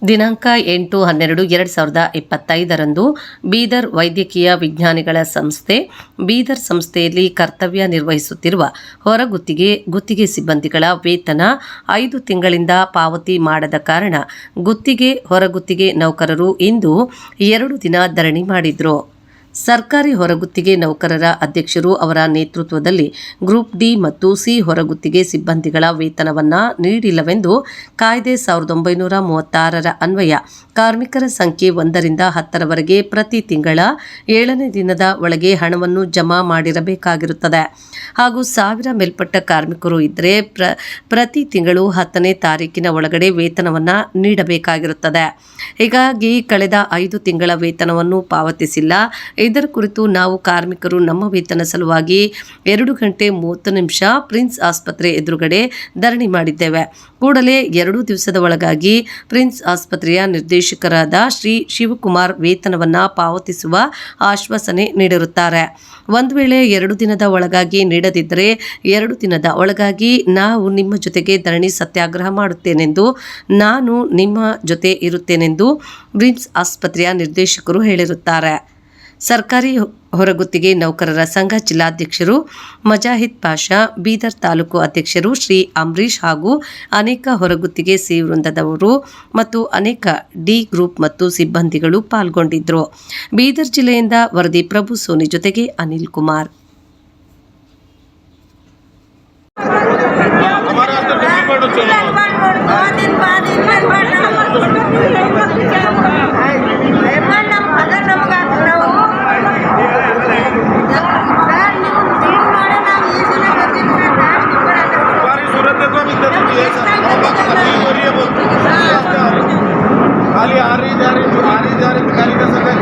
ದಿನಾಂಕ 8/12/2025 ಬೀದರ್ ವೈದ್ಯಕೀಯ ವಿಜ್ಞಾನಿಗಳ ಸಂಸ್ಥೆ ಬೀದರ್ ಸಂಸ್ಥೆಯಲ್ಲಿ ಕರ್ತವ್ಯ ನಿರ್ವಹಿಸುತ್ತಿರುವ ಗುತ್ತಿಗೆ ಸಿಬ್ಬಂದಿಗಳ ವೇತನ 5 ತಿಂಗಳಿಂದ ಪಾವತಿ ಮಾಡದ ಕಾರಣ ಹೊರಗುತ್ತಿಗೆ ನೌಕರರು ಇಂದು 2 ದಿನ ಧರಣಿ ಮಾಡಿದರು. ಸರ್ಕಾರಿ ಹೊರಗುತ್ತಿಗೆ ನೌಕರರ ಅಧ್ಯಕ್ಷರು ಅವರ ನೇತೃತ್ವದಲ್ಲಿ ಗ್ರೂಪ್ ಡಿ ಮತ್ತು ಸಿ ಹೊರಗುತ್ತಿಗೆ ಸಿಬ್ಬಂದಿಗಳ ವೇತನವನ್ನು ನೀಡಿಲ್ಲವೆಂದು ಕಾಯ್ದೆ 1936ರ ಅನ್ವಯ ಕಾರ್ಮಿಕರ ಸಂಖ್ಯೆ 1ರಿಂದ 10ರವರೆಗೆ ಪ್ರತಿ ತಿಂಗಳ 7ನೇ ದಿನದ ಒಳಗೆ ಹಣವನ್ನು ಜಮಾ ಮಾಡಿರಬೇಕಾಗಿರುತ್ತದೆ ಹಾಗೂ 1000 ಮೇಲ್ಪಟ್ಟ ಕಾರ್ಮಿಕರು ಇದ್ದರೆ ಪ್ರತಿ ತಿಂಗಳು 10ನೇ ತಾರೀಕಿನ ಒಳಗಡೆ ವೇತನವನ್ನು ನೀಡಬೇಕಾಗಿರುತ್ತದೆ. ಹೀಗಾಗಿ ಕಳೆದ 5 ತಿಂಗಳ ವೇತನವನ್ನು ಪಾವತಿಸಿಲ್ಲ. ಇದರ ಕುರಿತು ನಾವು ಕಾರ್ಮಿಕರು ನಮ್ಮ ವೇತನ ಸಲುವಾಗಿ 2 ಗಂಟೆ 30 ನಿಮಿಷ ಪ್ರಿನ್ಸ್ ಆಸ್ಪತ್ರೆ ಎದುರುಗಡೆ ಧರಣಿ ಮಾಡಿದ್ದೇವೆ. ಕೂಡಲೇ 2 ದಿವಸದ ಒಳಗಾಗಿ ಪ್ರಿನ್ಸ್ ಆಸ್ಪತ್ರೆಯ ನಿರ್ದೇಶಕರಾದ ಶ್ರೀ ಶಿವಕುಮಾರ್ ವೇತನವನ್ನು ಪಾವತಿಸುವ ಆಶ್ವಾಸನೆ ನೀಡಿರುತ್ತಾರೆ. ಒಂದು ವೇಳೆ 2 ದಿನದ ಒಳಗಾಗಿ ನೀಡದಿದ್ದರೆ 2 ದಿನದ ಒಳಗಾಗಿ ನಾವು ನಿಮ್ಮ ಜೊತೆಗೆ ಧರಣಿ ಸತ್ಯಾಗ್ರಹ ಮಾಡುತ್ತೇನೆಂದು ನಾನು ನಿಮ್ಮ ಜೊತೆ ಇರುತ್ತೇನೆಂದು ಪ್ರಿನ್ಸ್ ಆಸ್ಪತ್ರೆಯ ನಿರ್ದೇಶಕರು ಹೇಳಿರುತ್ತಾರೆ. ಸರ್ಕಾರಿ ಹೊರಗುತ್ತಿಗೆ ನೌಕರರ ಸಂಘ ಜಿಲ್ಲಾಧ್ಯಕ್ಷರು ಮಜಾಹಿದ್ ಪಾಷಾ, ಬೀದರ್ ತಾಲೂಕು ಅಧ್ಯಕ್ಷರು ಶ್ರೀ ಅಂಬರೀಶ್ ಹಾಗೂ ಅನೇಕ ಹೊರಗುತ್ತಿಗೆ ಸಿ ವೃಂದದವರು ಮತ್ತು ಅನೇಕ ಡಿ ಗ್ರೂಪ್ ಮತ್ತು ಸಿಬ್ಬಂದಿಗಳು ಪಾಲ್ಗೊಂಡಿದ್ದರು. ಬೀದರ್ ಜಿಲ್ಲೆಯಿಂದ ವರದಿ ಪ್ರಭು ಸೋನಿ ಜೊತೆಗೆ ಅನಿಲ್ ಕುಮಾರ್. खाली आ रही जा रही खाली कर सकते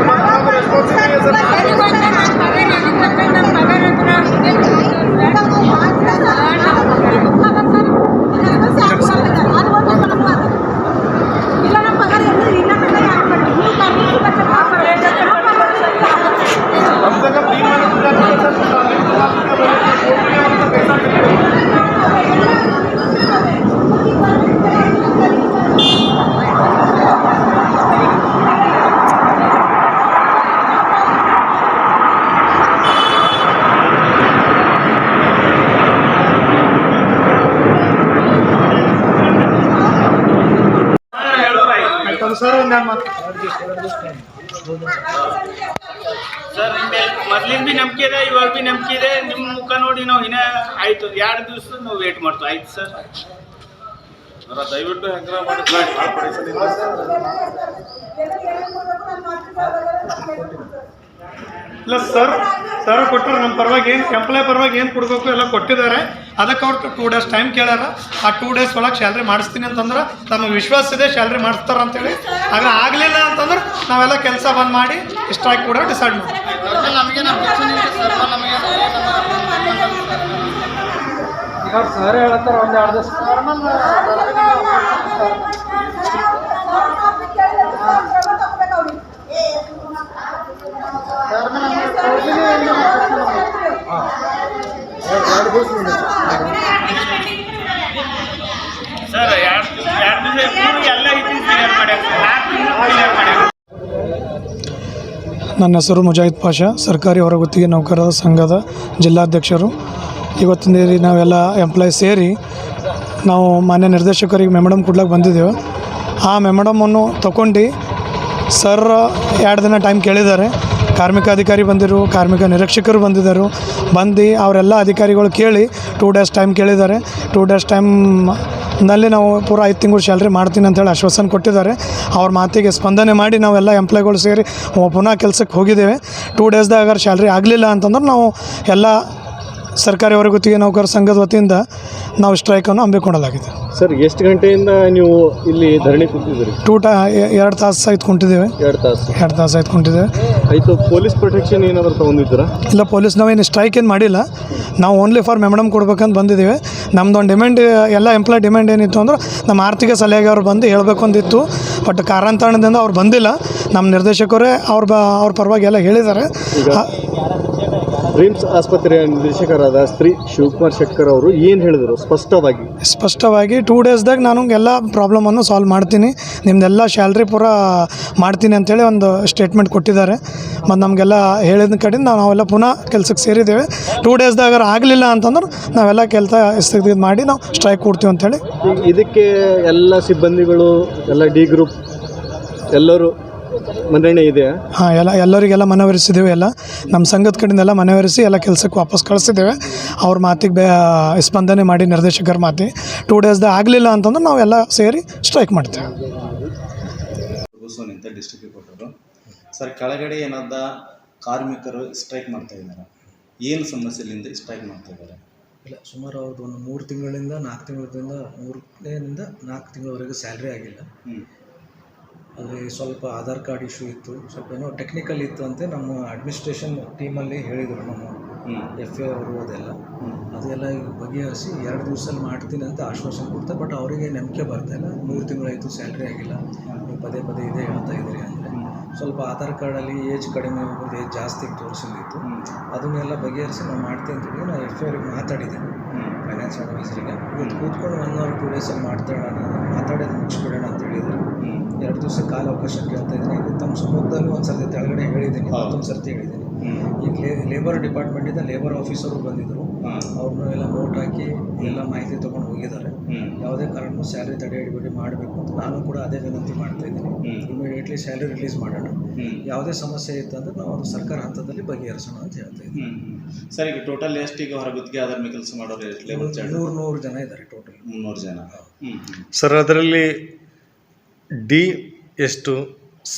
ಸರ್ ಮೊದ್ಲಿನ ಬಿ ನಂಬಿಕೆ ಇದೆ, ಇವಾಗ ಬಿ ನಂಬಿಕೆ ಇದೆ. ನಿಮ್ಮ ಮುಖ ನೋಡಿ ನಾವು ಇನ್ನ ಆಯ್ತು 2 ದಿವಸ ನಾವು ವೇಟ್ ಮಾಡ್ತೀವಿ. ಆಯ್ತು ಸರ್, ದಯವಿಟ್ಟು ಹೆಂಗ ಇಲ್ಲ ಸರ್ ಕೊಟ್ಟರು. ನಮ್ಮ ಪರವಾಗಿ ಏನು ಎಂಪ್ಲಾಯ್ ಪರವಾಗಿ ಏನು ಕೊಡಬೇಕು ಎಲ್ಲ ಕೊಟ್ಟಿದ್ದಾರೆ. ಅದಕ್ಕೆ ಅವ್ರು 2 ಡೇಸ್ ಟೈಮ್ ಕೇಳ್ಯಾರ. ಆ 2 ಡೇಸ್ ಒಳಗೆ ಸ್ಯಾಲ್ರಿ ಮಾಡಿಸ್ತೀನಿ ಅಂತಂದ್ರೆ ನಮಗೆ ವಿಶ್ವಾಸ ಇದೆ ಸ್ಯಾಲ್ರಿ ಮಾಡಿಸ್ತಾರೆ ಅಂತೇಳಿ. ಆಗ ಆಗಲಿಲ್ಲ ಅಂತಂದ್ರೆ ನಾವೆಲ್ಲ ಕೆಲಸ ಬಂದ್ ಮಾಡಿ ಸ್ಟ್ರೈಕ್ ಕೂಡ ಡಿಸೈಡ್ ಮಾಡ್ತೀವಿ. ಸರ್ ಹೇಳತ್ತಾರ ಒಂದು 2 ದಿವಸ ಸರ್ 2 ದಿವಸ ಎಲ್ಲ ಕ್ಲಿಯರ್ ಮಾಡ್ಯಾರ. ನನ್ನ ಹೆಸರು ಮುಜಾಹಿದ್ ಪಾಷಾ, ಸರ್ಕಾರಿ ಹೊರಗುತ್ತಿಗೆ ನೌಕರರ ಸಂಘದ ಜಿಲ್ಲಾಧ್ಯಕ್ಷರು. ಇವತ್ತಿನ ನಾವೆಲ್ಲ ಎಂಪ್ಲಾಯ್ ಸೇರಿ ನಾವು ಮಾನ್ಯ ನಿರ್ದೇಶಕರಿಗೆ ಮೆಮೊಡಮ್ ಕೊಡ್ಲಿಕ್ಕೆ ಬಂದಿದ್ದೇವೆ. ಆ ಮೆಮೊಡಮನ್ನು ತಗೊಂಡು ಸರ್ 2 ದಿನ ಟೈಮ್ ಕೇಳಿದ್ದಾರೆ. ಕಾರ್ಮಿಕ ಅಧಿಕಾರಿ ಬಂದಿರು, ಕಾರ್ಮಿಕ ನಿರೀಕ್ಷಕರು ಬಂದಿದ್ದರು. ಅವರೆಲ್ಲ ಅಧಿಕಾರಿಗಳು ಕೇಳಿ 2 ಡೇಸ್ ಟೈಮ್ ಕೇಳಿದ್ದಾರೆ. 2 ಡೇಸ್ ಟೈಮ್ನಲ್ಲಿ ನಾವು ಪೂರ 5 ತಿಂಗಳು ಸ್ಯಾಲ್ರಿ ಮಾಡ್ತೀನಿ ಅಂತೇಳಿ ಆಶ್ವಾಸನೆ ಕೊಟ್ಟಿದ್ದಾರೆ. ಅವ್ರ ಮಾತಿಗೆ ಸ್ಪಂದನೆ ಮಾಡಿ ನಾವೆಲ್ಲ ಎಂಪ್ಲಾಯ್ಗಳು ಸೇರಿ ಪುನಃ ಕೆಲಸಕ್ಕೆ ಹೋಗಿದ್ದೇವೆ. 2 ಡೇಸ್ದಾಗ ಸ್ಯಾಲ್ರಿ ಆಗಲಿಲ್ಲ ಅಂತಂದ್ರೆ ನಾವು ಎಲ್ಲ ಸರ್ಕಾರಿ ಹೊರಗುತ್ತಿಗೆ ನೌಕರ ಸಂಘದ ವತಿಯಿಂದ ನಾವು ಸ್ಟ್ರೈಕನ್ನು ಹಮ್ಮಿಕೊಳ್ಳಲಾಗಿದೆ. ಸರ್, ಎಷ್ಟು ಗಂಟೆಯಿಂದ ನೀವು ಇಲ್ಲಿ ಧರಣಿ ಕೂತಿದ್ದೀರಿ? 2 ತಾಸು ಆಯ್ತು ಕುಂಟಿದ್ದೇವೆ. 2 ತಾಸು ಆಯ್ತು ಕುಂಟಿದ್ದೇವೆ. ಆಯಿತು. ಪೊಲೀಸ್ ಪ್ರೊಟೆಕ್ಷನ್ ಏನಾದರೂ ತೊಗೊಂಡಿದ್ದೀರಾ? ಇಲ್ಲ, ಪೊಲೀಸ್ ನಾವೇನು ಸ್ಟ್ರೈಕ್ ಏನು ಮಾಡಿಲ್ಲ. ನಾವು ಓನ್ಲಿ ಫಾರ್ ಮೆಮೊಡಮ್ ಕೊಡ್ಬೇಕಂತ ಬಂದಿದ್ದೇವೆ. ನಮ್ಮದೊಂದು ಡಿಮ್ಯಾಂಡ್, ಎಲ್ಲ ಎಂಪ್ಲಾಯ್ ಡಿಮ್ಯಾಂಡ್ ಏನಿತ್ತು ಅಂದ್ರೆ ನಮ್ಮ ಆರ್ಥಿಕ ಸಲಹೆಗೆ ಅವ್ರು ಬಂದು ಹೇಳಬೇಕು ಅಂದಿತ್ತು. ಬಟ್ ಕಾರಣಾಂತರದಿಂದ ಅವ್ರು ಬಂದಿಲ್ಲ. ನಮ್ಮ ನಿರ್ದೇಶಕರೇ ಅವ್ರ ಪರವಾಗಿ ಎಲ್ಲ ಹೇಳಿದ್ದಾರೆ. ರಿಮ್ಸ್ ಆಸ್ಪತ್ರೆಯ ನಿರ್ದೇಶಕರಾದ ಶ್ರೀ ಶಿವಕುಮಾರ್ ಶೆಟ್ಟರ್ ಅವರು ಏನು ಹೇಳಿದರು ಸ್ಪಷ್ಟವಾಗಿ 2 ಡೇಸ್ದಾಗ ನಾನು ಎಲ್ಲ ಪ್ರಾಬ್ಲಮನ್ನು ಸಾಲ್ವ್ ಮಾಡ್ತೀನಿ, ನಿಮ್ಮದೆಲ್ಲ ಸ್ಯಾಲ್ರಿ ಪೂರ ಮಾಡ್ತೀನಿ ಅಂತೇಳಿ ಒಂದು ಸ್ಟೇಟ್ಮೆಂಟ್ ಕೊಟ್ಟಿದ್ದಾರೆ. ಮತ್ತು ನಮಗೆಲ್ಲ ಹೇಳಿದ ಕಡೆಯಿಂದ ನಾವೆಲ್ಲ ಪುನಃ ಕೆಲಸಕ್ಕೆ ಸೇರಿದ್ದೇವೆ. 2 ಡೇಸ್ದಾಗ ಆಗಲಿಲ್ಲ ಅಂತಂದ್ರೆ ನಾವೆಲ್ಲ ಕೆಲಸ ಸ್ಥಗಿತ ಮಾಡಿ ನಾವು ಸ್ಟ್ರೈಕ್ ಕೊಡ್ತೀವಿ ಅಂತೇಳಿ. ಇದಕ್ಕೆ ಎಲ್ಲ ಸಿಬ್ಬಂದಿಗಳು ಎಲ್ಲ ಡಿ ಗ್ರೂಪ್ ಎಲ್ಲರೂ ಮನ್ನಣೆ ಇದೆಯಾ? ಹಾಂ, ಎಲ್ಲರಿಗೆಲ್ಲ ಮನವೊಲಿಸಿದ್ದೇವೆ. ಎಲ್ಲ ನಮ್ಮ ಸಂಘದ ಕಡೆಯಿಂದ ಎಲ್ಲ ಮನವೊಲಿಸಿ ಎಲ್ಲ ಕೆಲಸಕ್ಕೆ ವಾಪಸ್ ಕಳಿಸಿದ್ದೇವೆ. ಅವ್ರ ಮಾತಿಗೆ ಸ್ಪಂದನೆ ಮಾಡಿ ನಿರ್ದೇಶಕರ ಮಾತಿಗೆ 2 ಡೇಸ್ದಾಗ ಆಗಲಿಲ್ಲ ಅಂತಂದ್ರೆ ನಾವೆಲ್ಲ ಸೇರಿ ಸ್ಟ್ರೈಕ್ ಮಾಡ್ತೇವೆ. ನಿಂತ ಡಿಸ್ಟ್ರಿಕ್ಟ್ ರಿಪೋರ್ಟರು ಸರ್, ಕೆಳಗಡೆ ಏನಾದ ಕಾರ್ಮಿಕರು ಸ್ಟ್ರೈಕ್ ಮಾಡ್ತಾ ಇದ್ದಾರೆ, ಏನು ಸಮಸ್ಯೆಯಿಂದ ಸ್ಟ್ರೈಕ್ ಮಾಡ್ತಾ ಇದ್ದಾರೆ? ಇಲ್ಲ, ಸುಮಾರು ಅವ್ರದ್ದು ಒಂದು 3 ತಿಂಗಳಿಂದ 4 ತಿಂಗಳಿಂದ 3ರಿಂದ 4 ತಿಂಗಳವರೆಗೆ ಸ್ಯಾಲ್ರಿ ಆಗಿಲ್ಲ. ಅಲ್ಲಿ ಸ್ವಲ್ಪ ಆಧಾರ್ ಕಾರ್ಡ್ ಇಶ್ಯೂ ಇತ್ತು, ಸ್ವಲ್ಪ ಏನೋ ಟೆಕ್ನಿಕಲ್ ಇತ್ತು ಅಂತೆ ನಮ್ಮ ಅಡ್ಮಿನಿಸ್ಟ್ರೇಷನ್ ಟೀಮಲ್ಲಿ ಹೇಳಿದರು. ನಮ್ಮ FA ಅವರು ಅದೆಲ್ಲ ಈಗ ಬಗೆಹರಿಸಿ 2 ದಿವಸದಲ್ಲಿ ಮಾಡ್ತೀನಿ ಅಂತ ಆಶ್ವಾಸನೆ ಕೊಡ್ತಾರೆ. ಬಟ್ ಅವರಿಗೆ ನಂಬಿಕೆ ಬರ್ತಾಯಿಲ್ಲ. 3 ತಿಂಗಳಾಯಿತು, ಸ್ಯಾಲ್ರಿ ಆಗಿಲ್ಲ, ನೀವು ಪದೇ ಇದೇ ಹೇಳ್ತಾ ಇದ್ದೀರಿ ಅಂದರೆ ಸ್ವಲ್ಪ ಆಧಾರ್ ಕಾರ್ಡಲ್ಲಿ ಏಜ್ ಕಡಿಮೆ, ಏಜ್ ಜಾಸ್ತಿ ತೋರಿಸಿದ್ದು, ಅದನ್ನೆಲ್ಲ ಬಗೆಹರಿಸಿ ನಾವು ಮಾಡ್ತೀವಿ ಅಂತೇಳಿ ನಾವು FA ಅವ್ರಿಗೆ ಮಾತಾಡಿದ್ದೇವೆ, ಫೈನಾನ್ಸ್ ಅಡ್ವೈಸರಿಗೆ. ಇವತ್ತು ಕೂತ್ಕೊಂಡು 1 or 2 ಡೇಸಲ್ಲಿ ಮಾತಾಡೋದು ಮುಗಿಸ್ಬಿಡೋಣ ಅಂತ ಹೇಳಿದ್ದಾರೆ. 2 ದಿವಸ ಕಾಲಾವಕಾಶ ಕೇಳ್ತಾ ಇದ್ದೀನಿ. ಇದು ತಮ್ಮ ಸಮ್ಮುಖದಲ್ಲಿ ಒಂದು ಸರ್ತಿ ತೆಳಗಡೆ ಹೇಳಿದ್ದೀನಿ, ಮತ್ತೊಂದು ಸರ್ತಿ ಹೇಳಿದ್ದೀನಿ. ಈಗ ಲೇಬರ್ ಡಿಪಾರ್ಟ್ಮೆಂಟಿಂದ ಲೇಬರ್ ಆಫೀಸರು ಬಂದಿದ್ದರು, ಅವ್ರನ್ನ ಎಲ್ಲ ನೋಟ್ ಹಾಕಿ ಎಲ್ಲ ಮಾಹಿತಿ ತೊಗೊಂಡು ಹೋಗಿದ್ದಾರೆ. ಯಾವುದೇ ಕಾರಣಕ್ಕೂ ಸ್ಯಾಲ್ರಿ ತಡೆ ಹಿಡಿಬಿಡಿ ಮಾಡಬೇಕು ಅಂತ ನಾನು ಕೂಡ ಅದೇ ವಿನಂತಿ ಮಾಡ್ತಾ ಇದ್ದೀನಿ. ಇಮಿಡಿಯೇಟ್ಲಿ ಸ್ಯಾಲ್ರಿ ರಿಲೀಸ್ ಮಾಡೋಣ. ಯಾವುದೇ ಸಮಸ್ಯೆ ಇತ್ತು ಅಂದರೆ ನಾವು ಅದು ಸರ್ಕಾರ ಹಂತದಲ್ಲಿ ಬಗೆಹರಿಸೋಣ ಅಂತ ಹೇಳ್ತಾ ಇದ್ದೀನಿ. ಸರ್, ಈಗ ಟೋಟಲ್ ಎಷ್ಟು ಈಗ ಹೊರಗುತ್ತಿಗೆ ಆಧಾರ ಮೇಲೆ ಕೆಲಸ ಮಾಡೋರು ಲೇಬರ್ 300 ಜನ ಇದ್ದಾರೆ ಟೋಟಲ್. 300 ಜನ. ಸರ್, ಅದರಲ್ಲಿ ಡಿ ಎಷ್ಟು,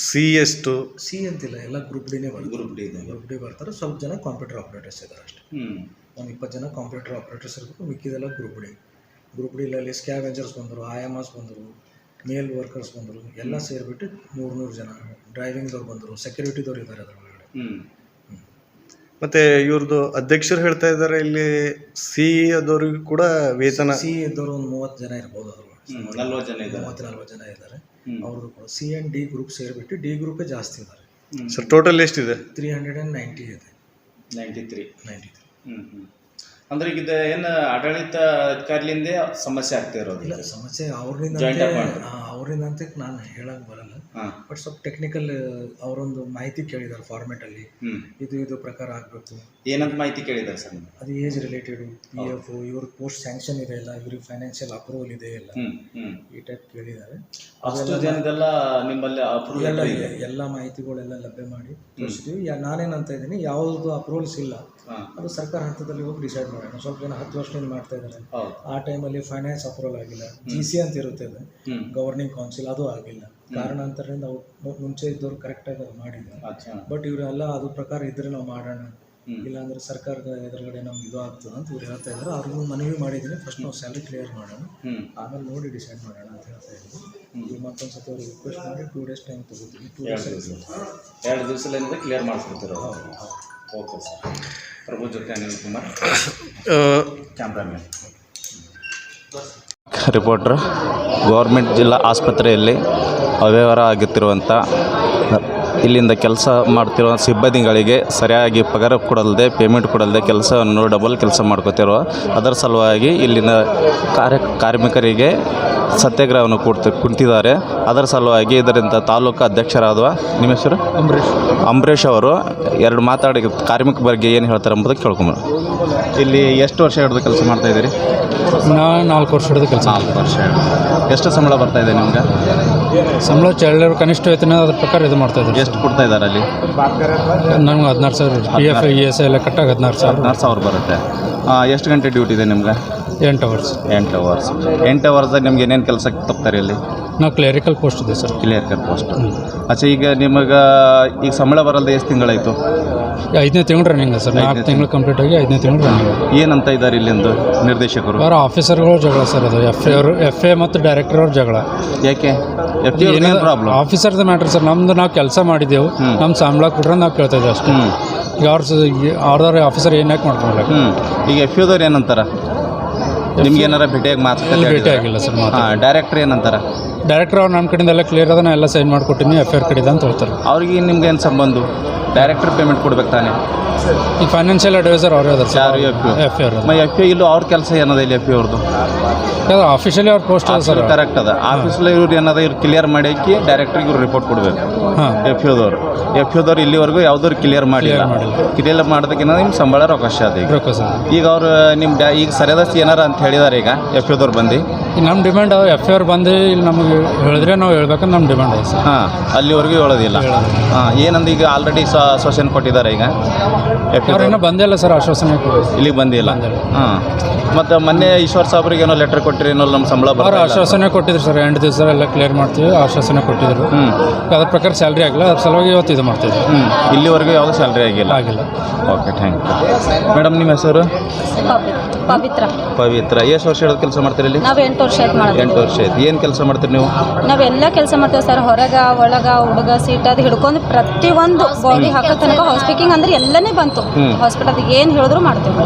ಸಿ ಎಷ್ಟು? ಸಿ ಅಂತಿಲ್ಲ, ಎಲ್ಲ ಗ್ರೂಪ್ ಡಿನೇ ಬರ್ತದೆ. ಗ್ರೂಪ್ ಡಿ ಬರ್ತಾರೆ. ಸ್ವಲ್ಪ ಜನ ಕಂಪ್ಯೂಟರ್ ಆಪ್ರೇಟರ್ಸ್ ಇದ್ದಾರೆ ಅಷ್ಟೇ. ಒಂದು 20 ಜನ ಕಂಪ್ಯೂಟರ್ ಆಪ್ರೇಟರ್ಸ್ ಇರಬೇಕು, ಮಿಕ್ಕಿದೆಲ್ಲ ಗ್ರೂಪ್ ಡಿಲಲ್ಲಿ ಸ್ಕ್ಯಾವೆಂಜರ್ಸ್ ಬಂದರು, IMS ಬಂದರು, ಮೇಲ್ ವರ್ಕರ್ಸ್ ಬಂದರು, ಎಲ್ಲ ಸೇರಿಬಿಟ್ಟು 300 ಜನ. ಡ್ರೈವಿಂಗ್ದವ್ರು ಬಂದರು, ಸೆಕ್ಯೂರಿಟಿದವ್ರು ಇದ್ದಾರೆ ಅದರೊಳಗಡೆ. ಮತ್ತು ಇವ್ರದ್ದು ಅಧ್ಯಕ್ಷರು ಹೇಳ್ತಾ ಇದ್ದಾರೆ ಇಲ್ಲಿ ಸಿ ಅದವ್ರಿಗೂ ಕೂಡ ವೇತನ. ಸಿ ಇದ್ದವರು ಒಂದು 30 ಜನ ಇರ್ಬೋದು, ಅದರೊಳಗೆ 40 ಜನ ಇದ್ದಾರೆ, 30-40 ಜನ ಇದ್ದಾರೆ. ಅವ್ರದ್ದು ಕೂಡ C and D ಗ್ರೂಪ್ ಸೇರಿಬಿಟ್ಟು D ಗ್ರೂಪೇ ಜಾಸ್ತಿ ಇದ್ದಾರೆ. ಸರ್, ಟೋಟಲ್ ಎಷ್ಟಿದೆ? 390 ಇದೆ. 93. ಅಂದ್ರೆ ಈಗ ಏನು ಆಡಳಿತ ಅಧಿಕಾರಿಲಿಂದ ಸಮಸ್ಯೆ ಆಗ್ತಾ ಇರೋದು? ಇಲ್ಲ, ಸಮಸ್ಯೆ ಅವ್ರಿಂದ ಅಂತ ನಾನು ಹೇಳಕ್ ಬರಲ್ಲ. ಬಟ್ ಸ್ವಲ್ಪ ಟೆಕ್ನಿಕಲ್ ಅವರೊಂದು ಮಾಹಿತಿ ಕೇಳಿದ್ದಾರೆ ಫಾರ್ಮೆಟಲ್ಲಿ, ಇದು ಪ್ರಕಾರ ಆಗಬೇಕು. ಏನಂತ ಮಾಹಿತಿ ಕೇಳಿದ್ದಾರೆ ಸರ್? ಅದು ಏಜ್ ರಿಲೇಟೆಡ್, PF, ಇವ್ರ ಪೋಸ್ಟ್ ಸ್ಯಾಂಕ್ಷನ್ ಇದೆ ಇಲ್ಲ, ಇವ್ರಿಗೆ ಫೈನಾನ್ಷಿಯಲ್ ಅಪ್ರೂವಲ್ ಇದೆ ಇಲ್ಲ, ಈ ಟೈಪ್ ಕೇಳಿದ್ದಾರೆ. ಅಷ್ಟು ಜನದೆಲ್ಲ ನಿಮ್ಮಲ್ಲಿ ಅಪ್ರೂವಲ್ ಎಲ್ಲ ಮಾಹಿತಿಗಳೆಲ್ಲ ಲಭ್ಯ ಮಾಡಿ ತೋರಿಸಿದ್ದೀವಿ. ನಾನೇನಂತ ಇದ್ದೀನಿ, ಯಾವುದು ಅಪ್ರೂವಲ್ಸ್ ಇಲ್ಲ ಅದು ಸರ್ಕಾರ ಹಂತದಲ್ಲಿ ಹೋಗಿ ಡಿಸೈಡ್ ಮಾಡೋಣ. ಸ್ವಲ್ಪ ಜನ 10 ವರ್ಷದಿಂದ ಮಾಡ್ತಾ ಇದ್ದಾರೆ, ಆ ಟೈಮಲ್ಲಿ ಫೈನಾನ್ಸ್ ಅಪ್ರೂವಲ್ ಆಗಿಲ್ಲ. GC ಅಂತ ಇರುತ್ತೆ, ಅದು ಗವರ್ನಿಂಗ್ ಕೌನ್ಸಿಲ್, ಅದು ಆಗಿಲ್ಲ. ಕಾರಣಾಂತರದಿಂದ ಮುಂಚೆ ಇದ್ದವ್ರು ಕರೆಕ್ಟಾಗಿ ಅದು ಮಾಡಿದ್ದಾರೆ. ಬಟ್ ಇವರೆಲ್ಲ ಅದು ಪ್ರಕಾರ ಇದ್ರೆ ನಾವು ಮಾಡೋಣ, ಇಲ್ಲಾಂದ್ರೆ ಸರ್ಕಾರದ ಎದುರುಗಡೆ ನಮ್ಗೆ ಇದು ಆಗ್ತದೆ ಅಂತ ಇವ್ರು ಹೇಳ್ತಾ ಇದ್ದಾರೆ. ಅವ್ರಿಗೂ ಮನವಿ ಮಾಡಿದ್ದೀನಿ, ಫಸ್ಟ್ ನಾವು ಸ್ಯಾಲ್ರಿ ಕ್ಲಿಯರ್ ಮಾಡೋಣ, ಆಮೇಲೆ ನೋಡಿ ಡಿಸೈಡ್ ಮಾಡೋಣ ಅಂತ ಹೇಳ್ತಾ ಇದ್ದೀನಿ. ಈಗ ಮತ್ತೊಂದು ಸತಿ ಅವ್ರಿಗೆ ರಿಕ್ವೆಸ್ಟ್ ಮಾಡಿ 2 ಡೇಸ್ ಟೈಮ್ ತೊಗೋತೀವಿ. 2 ದಿವಸದಿಂದ ಕ್ಲಿಯರ್ ಮಾಡಿಸ್ಕೊತೀರ? Okay sir. ಪ್ರಭು ಜೊತೆ Anil Kumar, cameraman. Reporter. Government ಜಿಲ್ಲಾ ಆಸ್ಪತ್ರೆಯಲ್ಲಿ ಅವ್ಯವಹಾರ ಆಗುತ್ತಿರುವಂಥ ಇಲ್ಲಿಂದ ಕೆಲಸ ಮಾಡ್ತಿರುವ ಸಿಬ್ಬಂದಿಗಳಿಗೆ ಸರಿಯಾಗಿ ಪಗಾರ ಕೊಡಲ್ದೆ, ಪೇಮೆಂಟ್ ಕೊಡಲ್ದೆ ಕೆಲಸವನ್ನು ಡಬಲ್ ಕೆಲಸ ಮಾಡ್ಕೋತಿರುವ ಅದರ ಸಲುವಾಗಿ ಇಲ್ಲಿನ ಕಾರ್ಮಿಕರಿಗೆ ಸತ್ಯಾಗ್ರಹವನ್ನು ಕುಂತಿದ್ದಾರೆ. ಅದರ ಸಲುವಾಗಿ ಇದರಿಂದ ತಾಲೂಕು ಅಧ್ಯಕ್ಷರಾದ ನಿಮ್ಮ ಹೆಸರು ಅಂಬರೀಷ್ ಅವರು 2 ಮಾತಾಡಿ ಕಾರ್ಮಿಕ ಬಗ್ಗೆ ಏನು ಹೇಳ್ತಾರೆ ಎಂಬುದಕ್ಕೆ ಕೇಳ್ಕೊಂಬರು. ಇಲ್ಲಿ ಎಷ್ಟು ವರ್ಷ ಹಿಡಿದು ಕೆಲಸ ಮಾಡ್ತಾಯಿದ್ದೀರಿ? ನಾನು 4 ವರ್ಷ ಹಿಡಿದು ಕೆಲಸ. 4 ವರ್ಷ. ಎಷ್ಟು ಸಂಬಳ ಬರ್ತಾಯಿದೆ ನಿಮ್ಗೆ? ಸಂಬಳ ಚಳ್ಳರು ಕನಿಷ್ಠ ವೇತನ ಅದ್ರ ಪ್ರಕಾರ ಇದು ಮಾಡ್ತಾಯಿದ್ದಾರೆ. ಎಷ್ಟು ಕೊಡ್ತಾ ಇದ್ದಾರೆ ಅಲ್ಲಿ? ನನಗೆ 16,000. PF ESI ಎಲ್ಲ ಕಟ್ಟಾಗ 16,000 ಬರುತ್ತೆ. ಎಷ್ಟು ಗಂಟೆ ಡ್ಯೂಟಿ ಇದೆ ನಿಮ್ಗೆ? 8 ಅವರ್ಸ್. 8 ಅವರ್ಸ್ದಾಗ ನಿಮ್ಗೆ ಏನೇನು ಕೆಲಸಕ್ಕೆ ತಪ್ತಾರೆ ಇಲ್ಲಿ? ನಾವು ಕ್ಲರಿಕಲ್ ಪೋಸ್ಟ್ ಇದೆ ಸರ್. Clerical post. ಅಚ್ಚಾ, ಈಗ ನಿಮಗೆ ಈಗ ಸಂಬಳ ಬರಲ್ದೆ ಎಷ್ಟು ತಿಂಗಳಾಯಿತು? 5ನೇ ತಿಂಗಳು ರನ್ನಿಂಗ್ ಸರ್. 4 ತಿಂಗಳು ಕಂಪ್ಲೀಟ್ ಆಗಿ 5ನೇ ತಿಂಗಳು ರನ್ನಿಂಗ್. ಏನಂತ ಇದ್ದಾರೆ ಇಲ್ಲಿಂದು ನಿರ್ದೇಶಕರು? ಅವರ ಆಫೀಸರ್ಗಳು ಜಗಳ ಸರ್. ಅದು FA ಮತ್ತು ಡೈರೆಕ್ಟರ್ ಅವ್ರ ಜಗಳ. ಯಾಕೆ? ಪ್ರಾಬ್ಲಮ್ ಆಫೀಸರ್ದ ಮ್ಯಾಟ್ರ್ ಸರ್. ನಾವು ಕೆಲಸ ಮಾಡಿದ್ದೆವು, ನಮ್ಮ ಸಂಬಳ ಕೊಟ್ರೆ ನಾವು ಕೇಳ್ತಾ ಇದ್ದೀವಿ ಅಷ್ಟೇ. ಈಗ ಅವ್ರದವ್ರ ಆಫೀಸರ್ ಏನಾಕೆ ಮಾಡ್ಕೊಂಡ್ರೆ ಈಗ FAದವ್ರು ಏನಂತಾರೆ? ನಿಮ್ಗೆ ಏನಾರ ಭೇಟಿಯಾಗಿ ಭೇಟಿ ಆಗಿಲ್ಲ ಸರ್. ಡೈರೆಕ್ಟರ್ ಏನಂತಾರೆ? ಡೈರೆಕ್ಟರ್ ಅವ್ರು ನನ್ನ ಕಡೆಯಿಂದ ಎಲ್ಲ ಕ್ಲಿಯರ್ ಅದ, ನಾನು ಎಲ್ಲ ಸೈನ್ ಮಾಡಿಕೊಟ್ಟಿನಿ, FIR ಕಡೆದ ಅಂತ ಹೇಳ್ತಾರೆ. ಅವ್ರಿಗೆ ನಿಮ್ಗೆ ಏನು ಸಂಬಂಧ? ಡೈರೆಕ್ಟರ್ ಪೇಮೆಂಟ್ ಕೊಡ್ಬೇಕು ತಾನೆ. ಈ ಫೈನಾನ್ಷಿಯಲ್ ಅಡ್ವೈಸರ್ ಅವರೇ ಅದಾರೆ ಸರ್. ಯಾರು ಎಫ್ ಎಫ್ ಅವ್ರು ಎಫ್ ಇಲ್ಲೂ ಅವ್ರ ಕೆಲಸ ಏನದ ಇಲ್ಲಿ ಎಫ್ ಅವ್ರದ್ದು ಆಫೀಷಿಯಲಿ ಅವ್ರ ಪೋಸ್ಟ್ ಅದ ಸರ್. ಕರೆಕ್ಟ್ ಅದ. ಆಫೀಸಲ್ಲಿ ಇವ್ರು ಏನದ ಇವ್ರು ಕ್ಲಿಯರ್ ಮಾಡಿ ಡೈರೆಕ್ಟ್ರಿಗೆ ಇವ್ರು ರಿಪೋರ್ಟ್ ಕೊಡಬೇಕು. ಹಾಂ ಎಫ್ ಯುದವ್ರು ಇಲ್ಲಿವರೆಗೂ ಯಾವ್ದು ಕ್ಲಿಯರ್ ಮಾಡಿಲ್ಲ. ಕ್ಲಿಯರ್ ಮಾಡೋದಕ್ಕಿಂತ ನಿಮ್ಮ ಸಂಬಳ ರೊಕ್ಕ ಅದ ಈಗ. ರೊಕ್ಕ ಸರ್. ಈಗ ಅವ್ರು ನಿಮ್ಮ ಈಗ ಸರಿಯಾದಷ್ಟು ಏನಾರ ಅಂತ ಹೇಳಿದಾರೆ ಈಗ ಎಫ್ ಯುದವ್ರು ಬಂದು. ಈಗ ನಮ್ಮ ಡಿಮ್ಯಾಂಡ್ ಎಫ್ ಐ ಆರ್ ಬಂದು ಇಲ್ಲಿ ನಮಗೆ ಹೇಳಿದ್ರೆ ನಾವು ಹೇಳ್ಬೇಕಂತ ನಮ್ಮ ಡಿಮ್ಯಾಂಡ್ ಇದೆ ಸರ್. ಹಾಂ ಅಲ್ಲಿವರೆಗೂ ಹೇಳೋದಿಲ್ಲ. ಹಾಂ ಏನಂದು ಈಗ ಆಲ್ರೆಡಿ ಆಶ್ವಾಸನೆ ಕೊಟ್ಟಿದ್ದಾರೆ ಈಗ ಎಫ್ ಅವ್ರು ಇನ್ನೂ ಬಂದೇ ಇಲ್ಲ ಸರ್ ಆಶ್ವಾಸನೆ ಇಲ್ಲಿಗೆ ಬಂದಿಲ್ಲ. ಹಾಂ ಮತ್ತು ಮೊನ್ನೆ ಈಶ್ವರ್ ಸಾಬ್ರಿಗೆ ಏನೋ ಲೆಟರ್ ಕೊಟ್ಟಿರಿ ಏನೋ ನಮ್ಮ ಸಂಬಳ ಅವ್ರು ಆಶ್ವಾಸನೆ ಕೊಟ್ಟಿದ್ರು ಸರ್. 8 ದಿವಸ ಎಲ್ಲ ಕ್ಲಿಯರ್ ಮಾಡ್ತೀವಿ ಆಶ್ವಾಸನೆ ಕೊಟ್ಟಿದ್ರು. ಅದ್ರ ಪ್ರಕಾರ ಸ್ಯಾಲ್ರಿ ಆಗಿಲ್ಲ. ಅದ್ರ ಸಲುವಾಗಿ ಇವತ್ತು ಇದು ಮಾಡ್ತಿದ್ವಿ. ಇಲ್ಲಿವರೆಗೂ ಯಾವುದೂ ಸ್ಯಾಲ್ರಿ ಆಗಿಲ್ಲ. Okay thank you madam. ನಿಮ್ಮ ಹೆಸರು? ಪವಿತ್ರ. ಎಷ್ಟು ವರ್ಷ ಹಿಡಿದು ಕೆಲಸ ಮಾಡ್ತೀರಿ ಇಲ್ಲಿ? ನಾವು 8 ವರ್ಷ ಆಯ್ತು ಮಾಡೋದು. 8 ವರ್ಷ ಆಯ್ತು. ಏನು ಕೆಲಸ ಮಾಡ್ತೀರಿ ನೀವು? ನಾವೆಲ್ಲ ಕೆಲಸ ಮಾಡ್ತೇವೆ ಸರ್. ಹೊರಗ ಒಳಗ ಹುಡುಗ ಸೀಟ್ ಅದು ಹಿಡ್ಕೊಂಡು ಪ್ರತಿಯೊಂದು ಬಾಡಿ ಹಾಕೋ ತನಕ ಹಾಸ್ಪಿಕಿಂಗ್ ಅಂದ್ರೆ ಎಲ್ಲನೇ ಬಂತು. ಹಾಸ್ಪಿಟಲ್ ಏನು ಹೇಳಿದ್ರು ಮಾಡ್ತೇವೆ.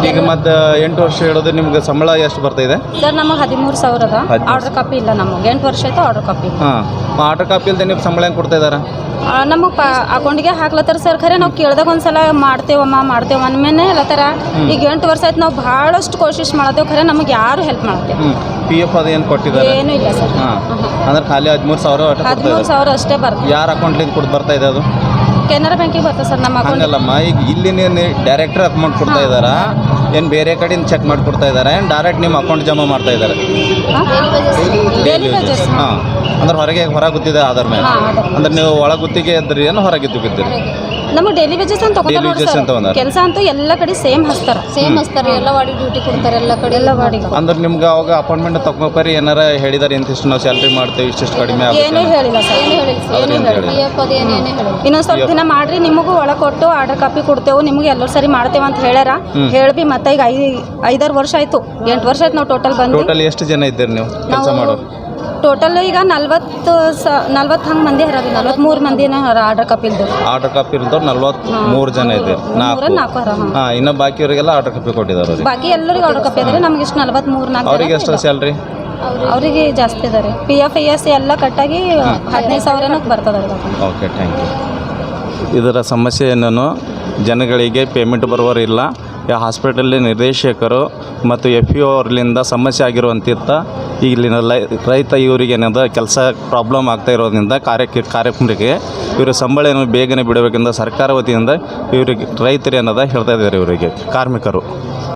ಈಗ ಮತ್ತೆ 8 ವರ್ಷ ಹಿಡಿದು ನಿಮ್ಗೆ ಸಂಬಳ ಎಷ್ಟು ಬರ್ತಾ ಇದೆ ಸರ್? ನಮಗೆ 13,000 ಅದ. ಆರ್ಡರ್ ಕಾಪಿ ಇಲ್ಲ ನಮಗೆ. 8 ವರ್ಷ ಆಯ್ತು ಆರ್ಡರ್ ಕಾಪಿ ಇಲ್ಲ. ಹಾಂ ಆರ್ಡರ್ ಕಾಪಿ ಇಲ್ಲದೆ ನೀವು ಸಂಬಳ ಹೆಂಗೆ ಕೊಡ್ತಾ ಇದ್ದಾರೆ? ನಮಗೆ ಅಕೌಂಟಿಗೆ ಹಾಕ್ಲತ್ತಾರ ಸರ್. ಖರೆ ನಾವು ಕೇಳ್ದಾಗ ಒಂದ್ಸಲ ಮಾಡ್ತೇವೆ ಅಂದ್ಮೇಲೆ ಹೇಳತ್ತಾರ. ಈಗ 8 ವರ್ಷ ಆಯ್ತು ನಾವು ಭಾಳಷ್ಟು ಕೋಶಿಶ್ ಮಾಡತ್ತೇವೆ. ಖರೆ ನಮಗೆ ಯಾರು ಹೆಲ್ಪ್ ಮಾಡ್ತೇವೆ. ಪಿ ಎಫ್ ಅದು ಏನು ಕೊಟ್ಟಿದ್ದಾರೆ? ಏನೂ ಇಲ್ಲ ಸರ್. ಹಾಂ ಅಂದ್ರೆ ಖಾಲಿ 13,000 13,000 ಅಷ್ಟೇ ಬರ್ತದೆ. ಯಾರ ಅಕೌಂಟ್ಲಿಂದ ಕೊಟ್ಟು ಬರ್ತಾ ಇದೆ ಅದು? ಕೆನರಾ ಬ್ಯಾಂಕಿಗೆ ಬರ್ತದೆ ಸರ್ ನಮ್ಮ ಅಕೌಂಟ್. ಹಂಗಲ್ಲಮ್ಮ, ಈಗ ಇಲ್ಲಿ ಡೈರೆಕ್ಟರ್ ಅಕೌಂಟ್ ಕೊಡ್ತಾ ಇದ್ದಾರಾ ಏನು ಬೇರೆ ಕಡೆಯಿಂದ ಚೆಕ್ ಮಾಡಿ ಕೊಡ್ತಾ ಇದ್ದಾರೆ ಏನು ಡೈರೆಕ್ಟ್ ನಿಮ್ಮ ಅಕೌಂಟ್ ಜಮಾ ಮಾಡ್ತಾ ಇದ್ದಾರೆ? Daily wages. ಹಾಂ ಅಂದ್ರೆ ಹೊರಗೆ ಗೊತ್ತಿದೆ ಆಧಾರ್ ಮೇಲೆ. ಅಂದ್ರೆ ನೀವು ಒಳ ಗುತ್ತಿಗೆ ಇದ್ರಿ ಏನು ಹೊರಗೆ ಗುತ್ತಿದ್ರಿ? ನಮಗೆ ಡೈಲಿ ವೇಜಸ್ ಅಂತ Daily wages ಅಂತ ತಗೊಂಡ್ರೆ ಕೆಲಸ ಅಂತೂ ಎಲ್ಲ ಕಡೆ ಸೇಮ್ ಹಚ್ತಾರೆ. ಎಲ್ಲ ವಾಡಿ ಡ್ಯೂಟಿ ಕೊಡ್ತಾರೆ. ಎಲ್ಲ ವಾಡಿಗೆ. ಅಂದ್ರೆ ನಿಮ್ಗೆ ಅವಾಗ ಅಪಾಯಿಂಟ್ಮೆಂಟ್ ತಗೋಬರಿ ಏನಾರ ಹೇಳಿದಾರೆ ಇಂತಿಷ್ಟು ನಾವು ಸ್ಯಾಲ್ರಿ ಮಾಡ್ತೇವೆ ಇಷ್ಟಿಷ್ಟು ಕಡಿಮೆ ಏನೂ ಹೇಳಿಲ್ಲ ಸರ್. ಇನ್ನೊಂದು ಸ್ವಲ್ಪ ದಿನ ಮಾಡ್ರಿ ನಿಮಗೂ ಒಳಗೆ ಕೊಟ್ಟು ಆರ್ಡರ್ ಕಾಪಿ ಕೊಡ್ತೇವೆ ನಿಮಗೆ ಎಲ್ಲರೂ ಸರಿ ಮಾಡ್ತೇವೆ ಅಂತ ಹೇಳ್ಯಾರ. ಹೇಳಿ ಮತ್ತೆ ಈಗ 5-6 ವರ್ಷ ಆಯ್ತು. 8 ವರ್ಷ ಆಯ್ತು ನಾವು ಟೋಟಲ್ ಬಂದು. ಟೋಟಲ್ ಎಷ್ಟು ಜನ ಇದ್ದೀರಿ ನೀವು ಕೆಲಸ ಮಾಡೋರು? ಟೋಟಲ್ ಈಗ 40 ಹಂಗೆ ಮಂದಿ ಹರ. 43 ಮಂದಿನ ಆರ್ಡರ್ ಕಾಪಿ ಇಲ್ದವ್ರು. ಆರ್ಡರ್ ಕಾಪಿ ಇಲ್ದವ್ರು 43 ಜನ ಇದ್ದೀರಿ. 4 ಹಾಂ ಇನ್ನು ಬಾಕಿಯವರಿಗೆಲ್ಲ ಆರ್ಡರ್ ಕಾಪಿ ಕೊಟ್ಟಿದ್ದಾರೆ ಅವ್ರಿಗೆ. ಬಾಕಿ ಎಲ್ಲರಿಗೂ ಆರ್ಡರ್ ಕಾಪಿ ಇದ್ದಾರೆ. ನಮ್ಗೆ ಇಷ್ಟು 43 ಅವ್ರಿಗೆ ಎಷ್ಟು ಸ್ಯಾಲ್ರಿ? ಅವರಿಗೆ ಜಾಸ್ತಿ ಇದ್ದಾರೆ. PF IS ಎಲ್ಲ ಕಟ್ಟಾಗಿ 15,000 ಬರ್ತದೆ. Okay thank you. ಇದರ ಸಮಸ್ಯೆ ಏನೋ ಜನಗಳಿಗೆ ಪೇಮೆಂಟ್ ಬರುವವರಿಲ್ಲ. ಹಾಸ್ಪಿಟಲ್ ನಿರ್ದೇಶಕರು ಮತ್ತು ಎಫ್ ಯು ಅವ್ರಲಿಂದ ಸಮಸ್ಯೆ ಆಗಿರುವಂತಿತ್ತ ಇಲ್ಲಿನ ರೈತ ಇವರಿಗೆ ಏನದ ಕೆಲಸ ಪ್ರಾಬ್ಲಮ್ ಆಗ್ತಾ ಇರೋದ್ರಿಂದ ಕಾರ್ಯಕ್ರಮಕ್ಕೆ ಇವರು ಸಂಬಳ ಏನೋ ಬೇಗನೆ ಬಿಡಬೇಕೆಂದು ಸರ್ಕಾರ ವತಿಯಿಂದ ಇವರಿಗೆ ರೈತರು ಏನದ ಹೇಳ್ತಾ ಇದ್ದಾರೆ ಇವರಿಗೆ ಕಾರ್ಮಿಕರು.